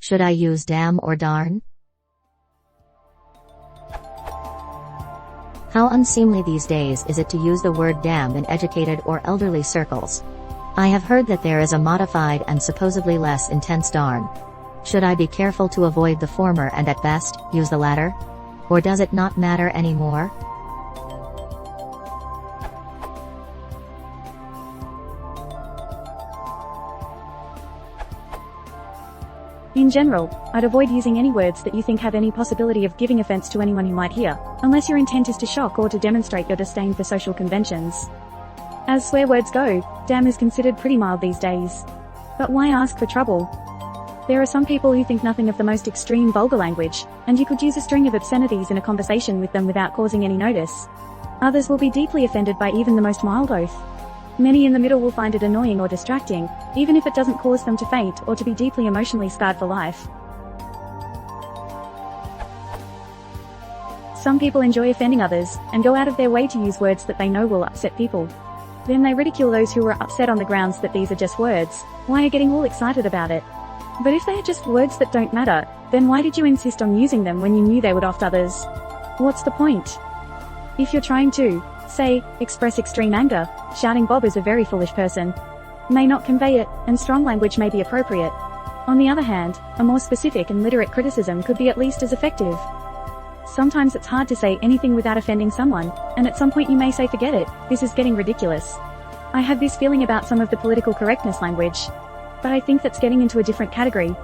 Should I use damn or darn? How unseemly these days is it to use the word damn in educated or elderly circles. I have heard that there is a modified and supposedly less intense darn. Should I be careful to avoid the former and at best, use the latter? Or does it not matter anymore? In general, I'd avoid using any words that you think have any possibility of giving offense to anyone who might hear, unless your intent is to shock or to demonstrate your disdain for social conventions. As swear words go, damn is considered pretty mild these days. But why ask for trouble? There are some people who think nothing of the most extreme vulgar language, and you could use a string of obscenities in a conversation with them without causing any notice. Others will be deeply offended by even the most mild oath. Many in the middle will find it annoying or distracting, even if it doesn't cause them to faint or to be deeply emotionally scarred for life. Some people enjoy offending others, and go out of their way to use words that they know will upset people. Then they ridicule those who are upset on the grounds that these are just words. Why are you getting all excited about it? But if they are just words that don't matter, then why did you insist on using them when you knew they would oft others? What's the point? If you're trying to, say, express extreme anger, shouting Bob is a very foolish person may not convey it, and strong language may be appropriate. On the other hand, a more specific and literate criticism could be at least as effective. Sometimes it's hard to say anything without offending someone, and at some point you may say forget it, this is getting ridiculous. I have this feeling about some of the political correctness language. But I think that's getting into a different category.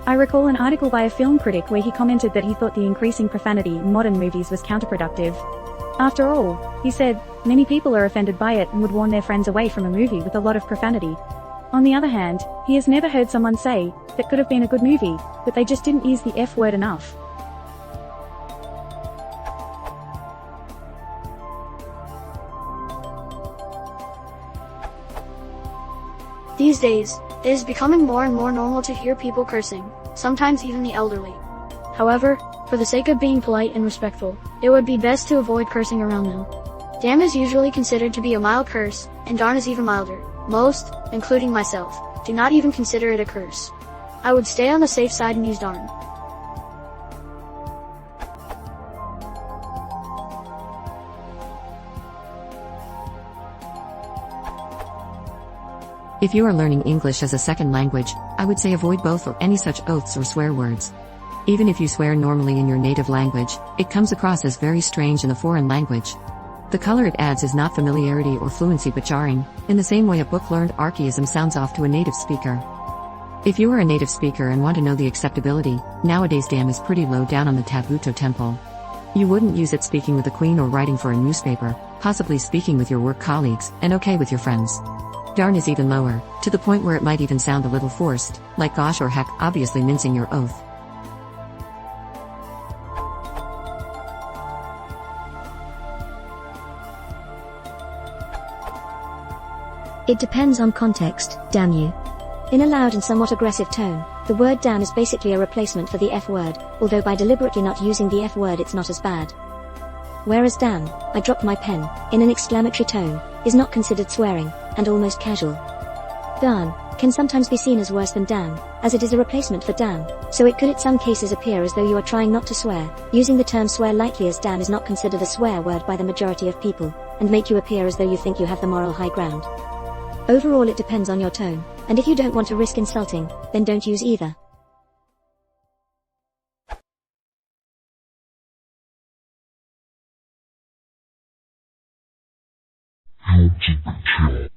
I recall an article by a film critic where he commented that he thought the increasing profanity in modern movies was counterproductive. After all, he said, many people are offended by it and would warn their friends away from a movie with a lot of profanity. On the other hand, he has never heard someone say, that could have been a good movie, but they just didn't use the F word enough. These days, it is becoming more and more normal to hear people cursing, sometimes even the elderly. However, for the sake of being polite and respectful, it would be best to avoid cursing around them. Damn is usually considered to be a mild curse, and darn is even milder. Most, including myself, do not even consider it a curse. I would stay on the safe side and use darn. If you are learning English as a second language, I would say avoid both or any such oaths or swear words. Even if you swear normally in your native language, it comes across as very strange in a foreign language. The color it adds is not familiarity or fluency but jarring, in the same way a book-learned archaism sounds off to a native speaker. If you are a native speaker and want to know the acceptability, nowadays damn is pretty low down on the taboo temple. You wouldn't use it speaking with the Queen or writing for a newspaper, possibly speaking with your work colleagues, and okay with your friends. Darn is even lower, to the point where it might even sound a little forced, like gosh or heck, obviously mincing your oath. It depends on context, damn you. In a loud and somewhat aggressive tone, the word damn is basically a replacement for the F word, although by deliberately not using the F word it's not as bad. Whereas damn, I dropped my pen, in an exclamatory tone, is not considered swearing, and almost casual. Darn can sometimes be seen as worse than damn, as it is a replacement for damn, so it could in some cases appear as though you are trying not to swear. Using the term swear lightly as damn is not considered a swear word by the majority of people, and make you appear as though you think you have the moral high ground. Overall it depends on your tone, and if you don't want to risk insulting, then don't use either. How to control